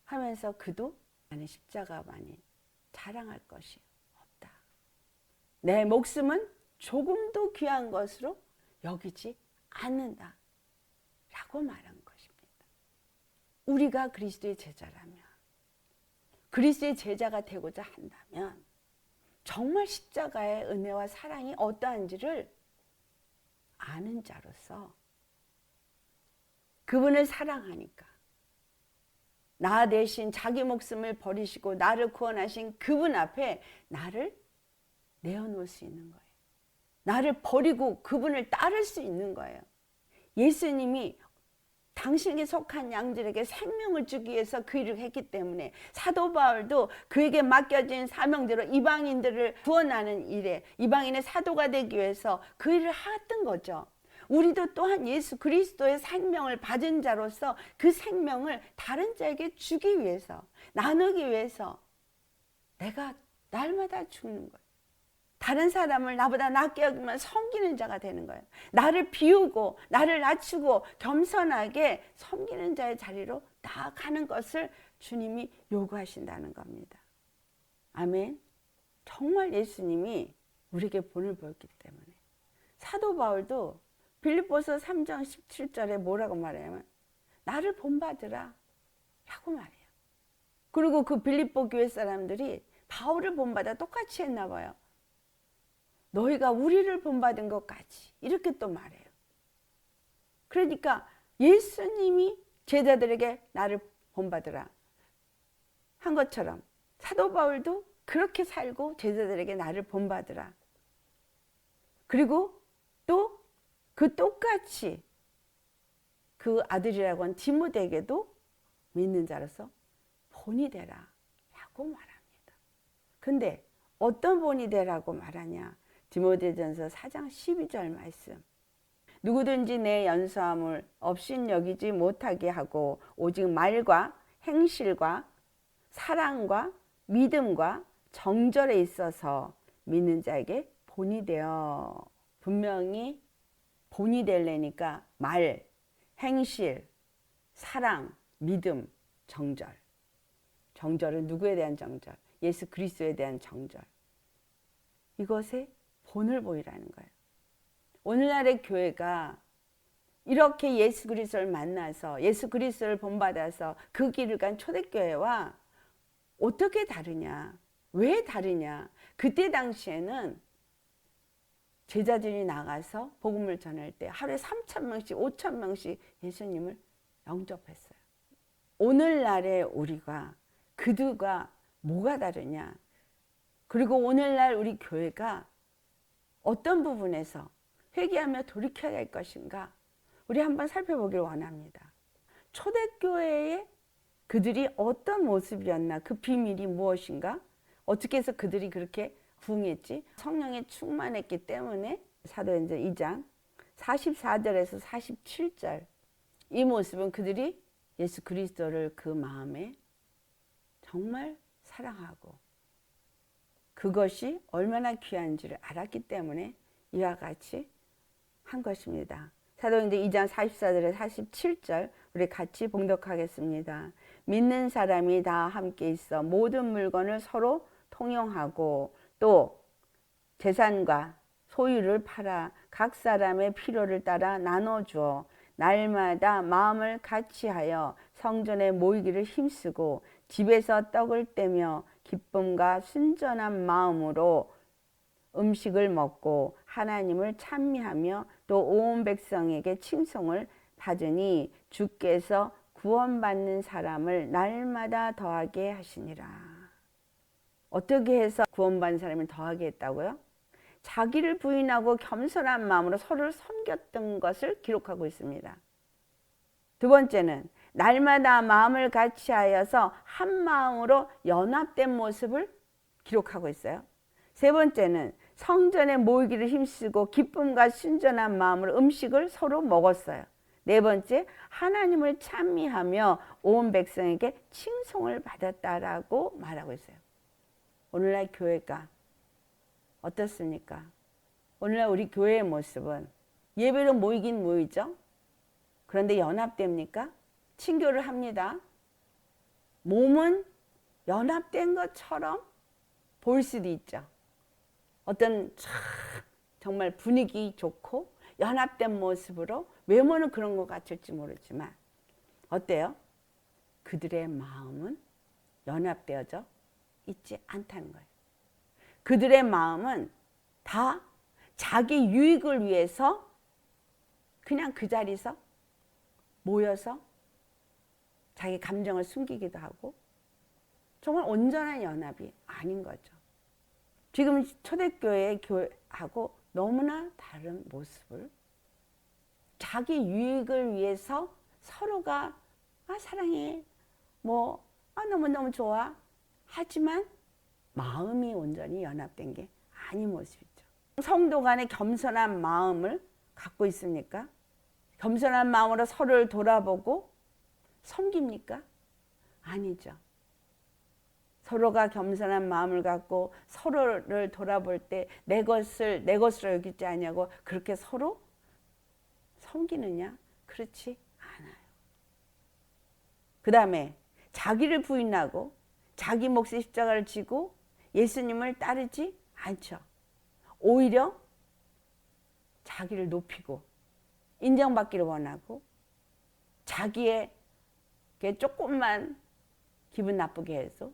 하면서 그도 나는 십자가만이 자랑할 것이 없다. 내 목숨은 조금도 귀한 것으로 여기지 않는다 라고 말한 것입니다. 우리가 그리스도의 제자라면, 그리스도의 제자가 되고자 한다면 정말 십자가의 은혜와 사랑이 어떠한지를 아는 자로서 그분을 사랑하니까 나 대신 자기 목숨을 버리시고 나를 구원하신 그분 앞에 나를 내어놓을 수 있는 거예요. 나를 버리고 그분을 따를 수 있는 거예요. 예수님이 당신에게 속한 양들에게 생명을 주기 위해서 그 일을 했기 때문에 사도 바울도 그에게 맡겨진 사명대로 이방인들을 구원하는 일에 이방인의 사도가 되기 위해서 그 일을 했던 거죠. 우리도 또한 예수 그리스도의 생명을 받은 자로서 그 생명을 다른 자에게 주기 위해서 나누기 위해서 내가 날마다 죽는 거예요. 다른 사람을 나보다 낫게 여기면 섬기는 자가 되는 거예요. 나를 비우고 나를 낮추고 겸손하게 섬기는 자의 자리로 나아가는 것을 주님이 요구하신다는 겁니다. 아멘. 정말 예수님이 우리에게 본을 보였기 때문에 사도 바울도 빌립보서 3장 17절에 뭐라고 말하냐면 나를 본받으라 라고 말해요. 그리고 그 빌립보 교회 사람들이 바울을 본받아 똑같이 했나 봐요. 너희가 우리를 본받은 것까지 이렇게 또 말해요. 그러니까 예수님이 제자들에게 나를 본받으라 한 것처럼 사도 바울도 그렇게 살고 제자들에게 나를 본받으라. 그리고 또 그 똑같이 그 아들이라고 한 디모데에게도 믿는 자로서 본이 되라 라고 말합니다. 근데 어떤 본이 되라고 말하냐? 디모데전서 4장 12절 말씀. 누구든지 내 연소함을 업신여기지 못하게 하고 오직 말과 행실과 사랑과 믿음과 정절에 있어서 믿는 자에게 본이 되어. 분명히 본이 되려니까 말, 행실, 사랑, 믿음, 정절. 정절은 누구에 대한 정절? 예수 그리스도에 대한 정절. 이것에 본을 보이라는 거예요. 오늘날의 교회가 이렇게 예수 그리스도를 만나서 예수 그리스도를 본받아서 그 길을 간 초대교회와 어떻게 다르냐? 왜 다르냐? 그때 당시에는 제자들이 나가서 복음을 전할 때 하루에 3,000명씩 5,000명씩 예수님을 영접했어요. 오늘날의 우리가 그들과 뭐가 다르냐? 그리고 오늘날 우리 교회가 어떤 부분에서 회개하며 돌이켜야 할 것인가? 우리 한번 살펴보길 원합니다. 초대교회에 그들이 어떤 모습이었나? 그 비밀이 무엇인가? 어떻게 해서 그들이 그렇게 부응했지? 성령에 충만했기 때문에 사도행전 2장 44절에서 47절 이 모습은 그들이 예수 그리스도를 그 마음에 정말 사랑하고 그것이 얼마나 귀한지를 알았기 때문에 이와 같이 한 것입니다. 사도행전 2장 44절에 47절 우리 같이 봉독하겠습니다. 믿는 사람이 다 함께 있어 모든 물건을 서로 통용하고 또 재산과 소유를 팔아 각 사람의 필요를 따라 나눠주어 날마다 마음을 같이하여 성전에 모이기를 힘쓰고 집에서 떡을 떼며 기쁨과 순전한 마음으로 음식을 먹고 하나님을 찬미하며 또 온 백성에게 칭송을 받으니 주께서 구원받는 사람을 날마다 더하게 하시니라. 어떻게 해서 구원받는 사람을 더하게 했다고요? 자기를 부인하고 겸손한 마음으로 서로를 섬겼던 것을 기록하고 있습니다. 두 번째는 날마다 마음을 같이하여서 한 마음으로 연합된 모습을 기록하고 있어요. 세 번째는 성전에 모이기를 힘쓰고 기쁨과 순전한 마음으로 음식을 서로 먹었어요. 네 번째, 하나님을 찬미하며 온 백성에게 칭송을 받았다라고 말하고 있어요. 오늘날 교회가 어떻습니까? 오늘날 우리 교회의 모습은 예배로 모이긴 모이죠. 그런데 연합됩니까? 친교를 합니다. 몸은 연합된 것처럼 보일 수도 있죠. 어떤 정말 분위기 좋고 연합된 모습으로 외모는 그런 것 같을지 모르지만 어때요? 그들의 마음은 연합되어져 있지 않다는 거예요. 그들의 마음은 다 자기 유익을 위해서 그냥 그 자리에서 모여서 자기 감정을 숨기기도 하고 정말 온전한 연합이 아닌 거죠. 지금 초대교회의 교회하고 너무나 다른 모습을 자기 유익을 위해서 서로가 사랑해 너무너무 좋아 하지만 마음이 온전히 연합된 게 아닌 모습이죠. 성도 간에 겸손한 마음을 갖고 있습니까? 겸손한 마음으로 서로를 돌아보고 섬깁니까? 아니죠. 서로가 겸손한 마음을 갖고 서로를 돌아볼 때 내 것을 내 것으로 여기지 않냐고 그렇게 서로 섬기느냐? 그렇지 않아요. 그 다음에 자기를 부인하고 자기 몫의 십자가를 지고 예수님을 따르지 않죠. 오히려 자기를 높이고 인정받기를 원하고 자기의 조금만 기분 나쁘게 해서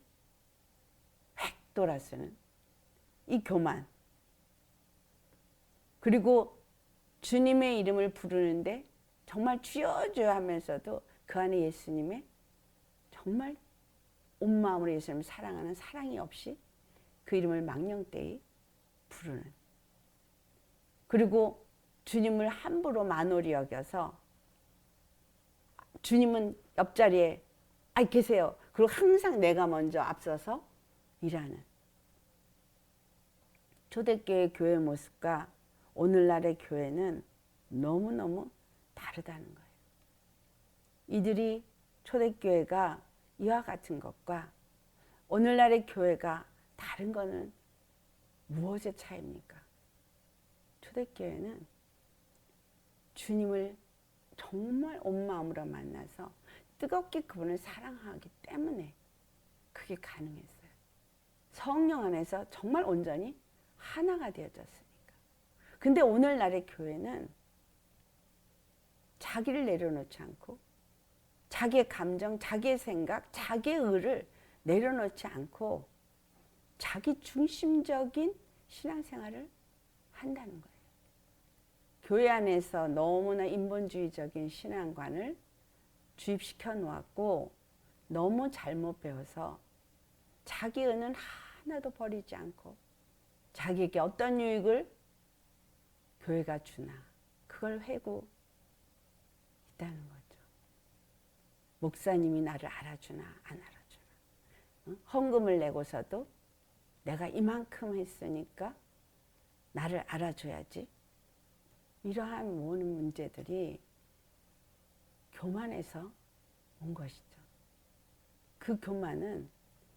획 돌아서는 이 교만, 그리고 주님의 이름을 부르는데 정말 주여 주여 하면서도 그 안에 예수님의 정말 온 마음으로 예수님을 사랑하는 사랑이 없이 그 이름을 망령되이 부르는, 그리고 주님을 함부로 만홀히 여겨서 주님은 옆자리에 계세요. 그리고 항상 내가 먼저 앞서서 일하는 초대교회 교회 모습과 오늘날의 교회는 너무너무 다르다는 거예요. 이들이 초대교회가 이와 같은 것과 오늘날의 교회가 다른 것은 무엇의 차이입니까? 초대교회는 주님을 정말 온 마음으로 만나서 뜨겁게 그분을 사랑하기 때문에 그게 가능했어요. 성령 안에서 정말 온전히 하나가 되어졌으니까. 근데 오늘날의 교회는 자기를 내려놓지 않고 자기의 감정, 자기의 생각, 자기의 의를 내려놓지 않고 자기 중심적인 신앙생활을 한다는 거예요. 교회 안에서 너무나 인본주의적인 신앙관을 주입시켜 놓았고 너무 잘못 배워서 자기 의는 하나도 버리지 않고 자기에게 어떤 유익을 교회가 주나 그걸 회고 있다는 거죠. 목사님이 나를 알아주나 안 알아주나, 헌금을 내고서도 내가 이만큼 했으니까 나를 알아줘야지. 이러한 모든 문제들이 교만에서 온 것이죠. 그 교만은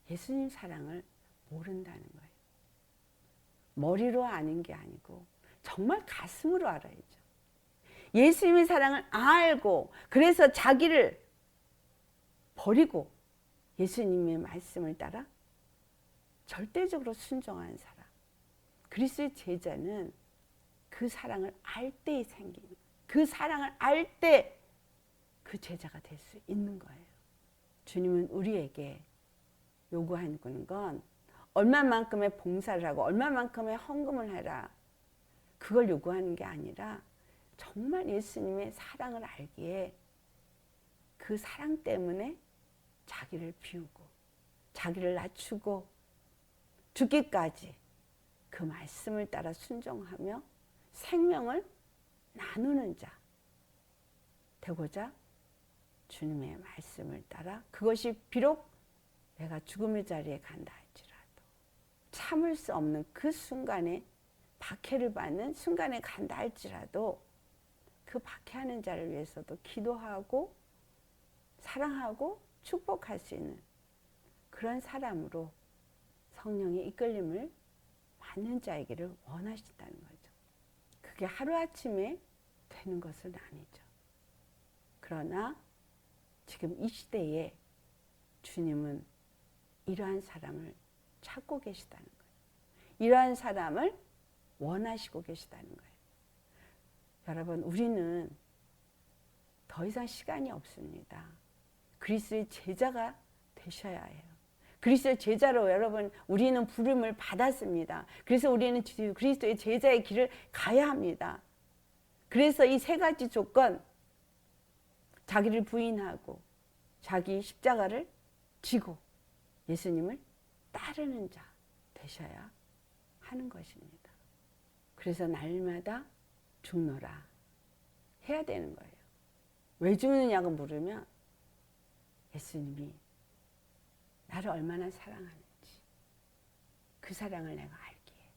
예수님 사랑을 모른다는 거예요. 머리로 아는 게 아니고 정말 가슴으로 알아야죠. 예수님의 사랑을 알고 그래서 자기를 버리고 예수님의 말씀을 따라 절대적으로 순종한 사람. 그리스도의 제자는 그 사랑을 알 때 생기는, 그 사랑을 알 때 그 제자가 될 수 있는 거예요. 주님은 우리에게 요구하는 건 얼마만큼의 봉사를 하고 얼마만큼의 헌금을 해라. 그걸 요구하는 게 아니라 정말 예수님의 사랑을 알기에 그 사랑 때문에 자기를 비우고 자기를 낮추고 죽기까지 그 말씀을 따라 순종하며 생명을 나누는 자 되고자 주님의 말씀을 따라 그것이 비록 내가 죽음의 자리에 간다 할지라도 참을 수 없는 그 순간에 박해를 받는 순간에 간다 할지라도 그 박해하는 자를 위해서도 기도하고 사랑하고 축복할 수 있는 그런 사람으로 성령의 이끌림을 받는 자이기를 원하신다는 거죠. 그게 하루아침에 되는 것은 아니죠. 그러나 지금 이 시대에 주님은 이러한 사람을 찾고 계시다는 거예요. 이러한 사람을 원하시고 계시다는 거예요. 여러분, 우리는 더 이상 시간이 없습니다. 그리스도의 제자가 되셔야 해요. 그리스도의 제자로 여러분 우리는 부름을 받았습니다. 그래서 우리는 그리스도의 제자의 길을 가야 합니다. 그래서 이 세 가지 조건, 자기를 부인하고 자기 십자가를 지고 예수님을 따르는 자 되셔야 하는 것입니다. 그래서 날마다 죽노라 해야 되는 거예요. 왜 죽느냐고 물으면 예수님이 나를 얼마나 사랑하는지 그 사랑을 내가 알기에,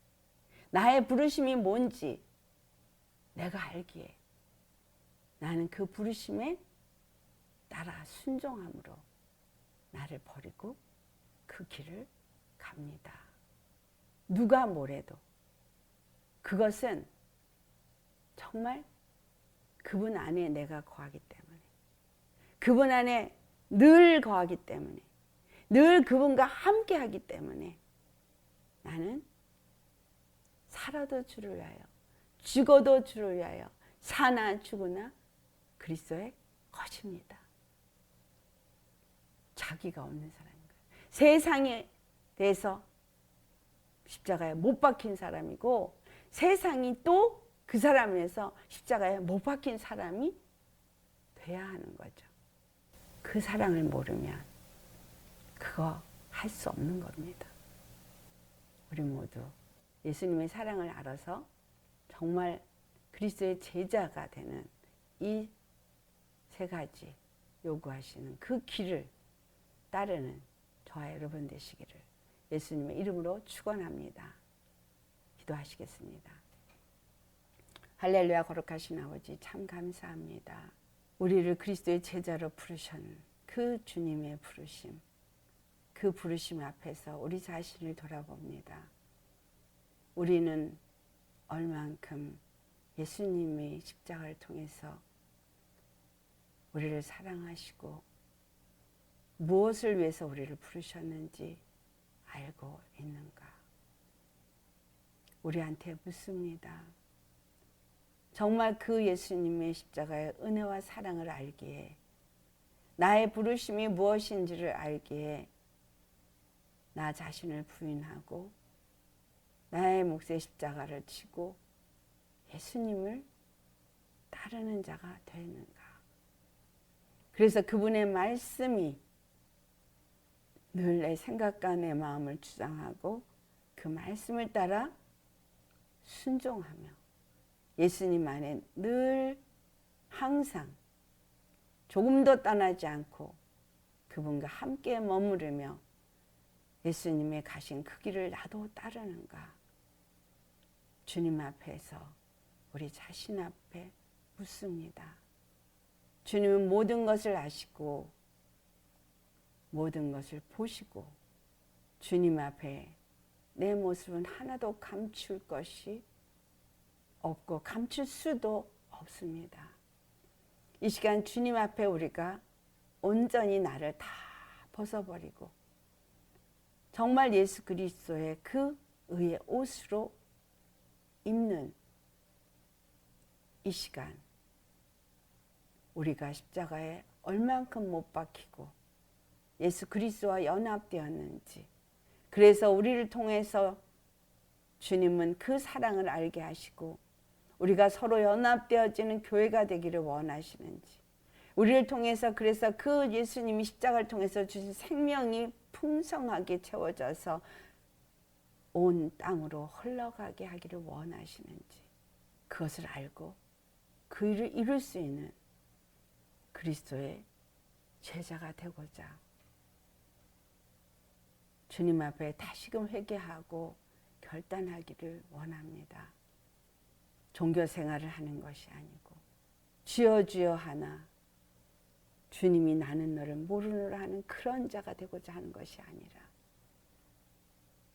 나의 부르심이 뭔지 내가 알기에 나는 그 부르심에 따라 순종함으로 나를 버리고 그 길을 갑니다. 누가 뭐래도 그것은 정말 그분 안에 내가 거하기 때문에, 그분 안에 늘 거하기 때문에, 늘 그분과 함께 하기 때문에 나는 살아도 주를 위하여 죽어도 주를 위하여 사나 죽으나 그리스도의 것입니다. 자기가 없는 사람인 거예요. 세상에 대해서 십자가에 못 박힌 사람이고 세상이 또 그 사람에 대해서 십자가에 못 박힌 사람이 돼야 하는 거죠. 그 사랑을 모르면 그거 할 수 없는 겁니다. 우리 모두 예수님의 사랑을 알아서 정말 그리스도의 제자가 되는 이 세 가지 요구하시는 그 길을 따르는 저와 여러분 되시기를 예수님의 이름으로 축원합니다. 기도하시겠습니다. 할렐루야. 거룩하신 아버지 참 감사합니다. 우리를 그리스도의 제자로 부르신 그 주님의 부르심, 그 부르심 앞에서 우리 자신을 돌아봅니다. 우리는 얼만큼 예수님의 십자가를 통해서 우리를 사랑하시고 무엇을 위해서 우리를 부르셨는지 알고 있는가? 우리한테 묻습니다. 정말 그 예수님의 십자가의 은혜와 사랑을 알기에, 나의 부르심이 무엇인지를 알기에 나 자신을 부인하고 나의 몫의 십자가를 지고 예수님을 따르는 자가 되는가? 그래서 그분의 말씀이 늘 내 생각과 내 마음을 주장하고 그 말씀을 따라 순종하며 예수님 안에 늘 항상 조금도 떠나지 않고 그분과 함께 머무르며 예수님의 가신 그 길을 나도 따르는가? 주님 앞에서 우리 자신 앞에 묻습니다. 주님은 모든 것을 아시고 모든 것을 보시고 주님 앞에 내 모습은 하나도 감출 것이 없고 감출 수도 없습니다. 이 시간 주님 앞에 우리가 온전히 나를 다 벗어버리고 정말 예수 그리스도의 그 의의 옷으로 입는 이 시간, 우리가 십자가에 얼만큼 못 박히고 예수 그리스도와 연합되었는지, 그래서 우리를 통해서 주님은 그 사랑을 알게 하시고 우리가 서로 연합되어지는 교회가 되기를 원하시는지, 우리를 통해서 그래서 그 예수님이 십자가를 통해서 주신 생명이 풍성하게 채워져서 온 땅으로 흘러가게 하기를 원하시는지, 그것을 알고 그 일을 이룰 수 있는 그리스도의 제자가 되고자 주님 앞에 다시금 회개하고 결단하기를 원합니다. 종교 생활을 하는 것이 아니고 주여 주여 하나 주님이 나는 너를 모르노라 하는 그런 자가 되고자 하는 것이 아니라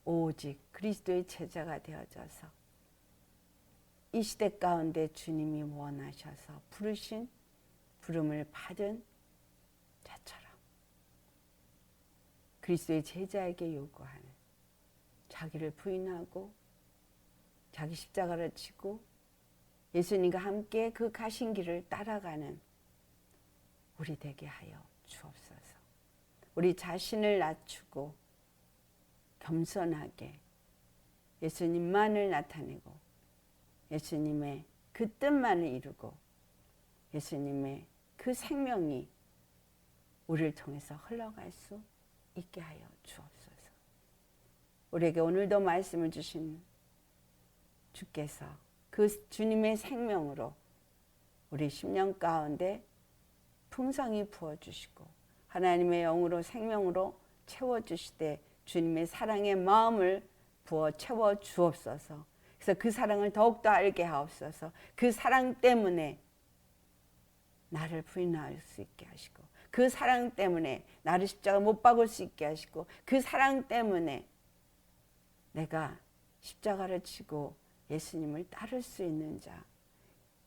오직 그리스도의 제자가 되어져서 이 시대 가운데 주님이 원하셔서 부르신 부름을 받은 자처럼 그리스도의 제자에게 요구하는 자기를 부인하고 자기 십자가를 지고 예수님과 함께 그 가신 길을 따라가는 우리 되게 하여 주옵소서. 우리 자신을 낮추고 겸손하게 예수님만을 나타내고 예수님의 그 뜻만을 이루고 예수님의 그 생명이 우리를 통해서 흘러갈 수 있게 하여 주옵소서. 우리에게 오늘도 말씀을 주신 주께서 그 주님의 생명으로 우리 심령 가운데 풍성히 부어주시고 하나님의 영으로 생명으로 채워주시되 주님의 사랑의 마음을 부어 채워 주옵소서. 그래서 그 사랑을 더욱더 알게 하옵소서. 그 사랑 때문에 나를 부인할 수 있게 하시고 그 사랑 때문에 나를 십자가 못 박을 수 있게 하시고 그 사랑 때문에 내가 십자가를 지고 예수님을 따를 수 있는 자,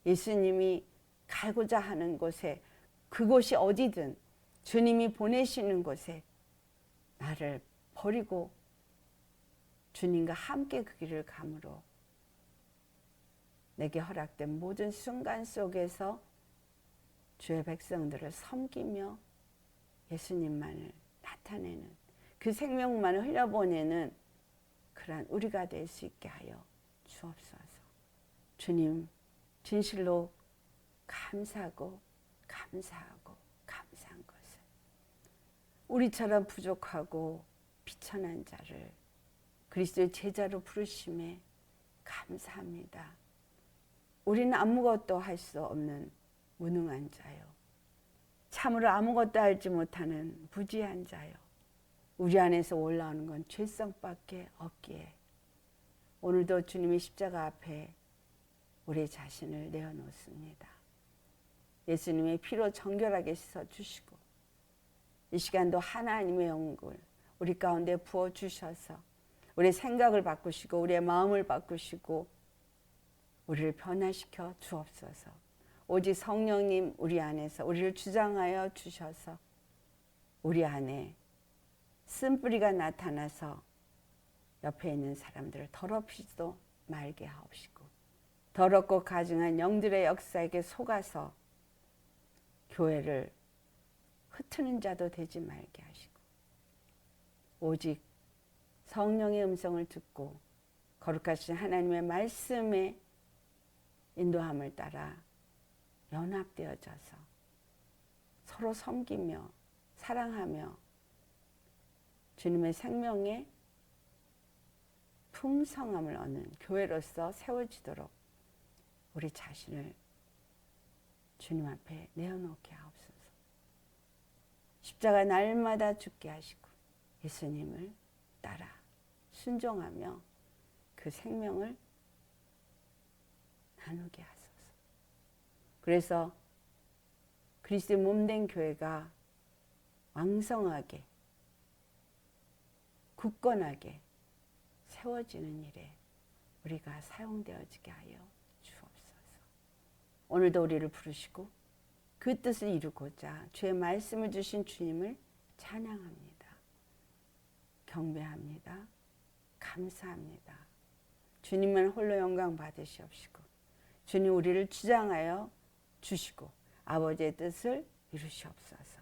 예수님이 가고자 하는 곳에 그곳이 어디든 주님이 보내시는 곳에 나를 버리고 주님과 함께 그 길을 감으로 내게 허락된 모든 순간 속에서 주의 백성들을 섬기며 예수님만을 나타내는 그 생명만을 흘려보내는 그러한 우리가 될 수 있게 하여 주옵소서. 주님 진실로 감사하고 감사한 것을 우리처럼 부족하고 비천한 자를 그리스도의 제자로 부르심에 감사합니다. 우리는 아무것도 할 수 없는 무능한 자요, 참으로 아무것도 알지 못하는 부지한 자요, 우리 안에서 올라오는 건 죄성밖에 없기에 오늘도 주님의 십자가 앞에 우리 자신을 내어놓습니다. 예수님의 피로 정결하게 씻어주시고 이 시간도 하나님의 영을 우리 가운데 부어주셔서 우리의 생각을 바꾸시고 우리의 마음을 바꾸시고 우리를 변화시켜 주옵소서. 오직 성령님 우리 안에서 우리를 주장하여 주셔서 우리 안에 쓴뿌리가 나타나서 옆에 있는 사람들을 더럽히지도 말게 하옵시고 더럽고 가증한 영들의 역사에게 속아서 교회를 흩트는 자도 되지 말게 하시고 오직 성령의 음성을 듣고 거룩하신 하나님의 말씀에 인도함을 따라 연합되어져서 서로 섬기며 사랑하며 주님의 생명의 풍성함을 얻는 교회로서 세워지도록 우리 자신을 주님 앞에 내어놓게 하옵소서. 십자가 날마다 죽게 하시고 예수님을 따라 순종하며 그 생명을 나누게 하소서. 그래서 그리스도의 몸된 교회가 왕성하게 굳건하게 세워지는 일에 우리가 사용되어지게 하여 주옵소서. 오늘도 우리를 부르시고 그 뜻을 이루고자 주의 말씀을 주신 주님을 찬양합니다. 경배합니다. 감사합니다. 주님만 홀로 영광 받으시옵시고 주님 우리를 주장하여 주시고 아버지의 뜻을 이루시옵소서.